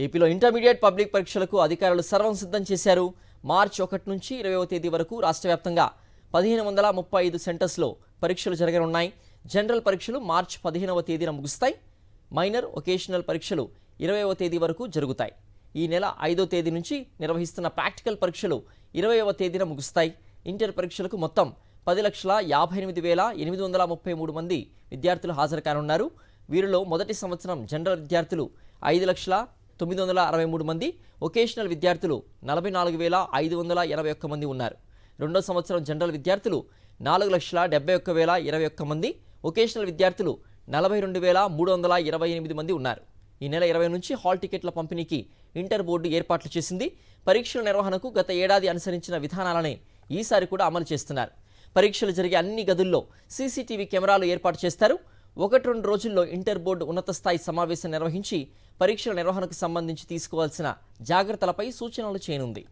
ఏపీలో intermediate public పరీక్షలకు అధికారులు సర్వం సిద్ధం చేశారు. మార్చి 1 నుంచి 20వ తేదీ వరకు రాష్ట్ర వ్యాప్తంగా 1535 సెంటర్స్లో పరీక్షలు జరగనున్నాయి. జనరల్ పరీక్షలు మార్చి 15వ తేదీన ముగుస్తాయి. మైనర్ ఒకేషనల్ పరీక్షలు 20వ తేదీ వరకు జరుగుతాయి. ఈ నెల 5వ తేదీ నుంచి నిర్వహిస్తున్న ప్రాక్టికల్ పరీక్షలు 20వ తేదీన ముగుస్తాయి. ఇంటర్ పరీక్షలకు మొత్తం 10,58,833 మంది విద్యార్థులు హాజరు కానున్నారు. వీరిలో మొదటి సంవత్సరం జనరల్ విద్యార్థులు 5,09,63 మంది, ఒకేషనల్ విద్యార్థులు 44,581 మంది ఉన్నారు. రెండో సంవత్సరం జనరల్ విద్యార్థులు 4,71,021 మంది, ఒకేషనల్ విద్యార్థులు 42,328 మంది ఉన్నారు. ఈ నెల 20 నుంచి హాల్ టికెట్ల పంపిణీకి ఇంటర్ బోర్డు ఏర్పాట్లు చేసింది. పరీక్షల నిర్వహణకు గత ఏడాది అనుసరించిన విధానాలనే ఈసారి కూడా అమలు చేస్తున్నారు. పరీక్షలు జరిగే అన్ని గదుల్లో సీసీటీవీ కెమెరాలు ఏర్పాటు చేస్తారు. 1-2 రోజుల్లో ఇంటర్ బోర్డు ఉన్నత స్థాయి సమావేశం నిర్వహించి పరీక్షల నిర్వహణకు సంబంధించి తీసుకోవాల్సిన జాగ్రత్తలపై సూచనలు చేయనుంది.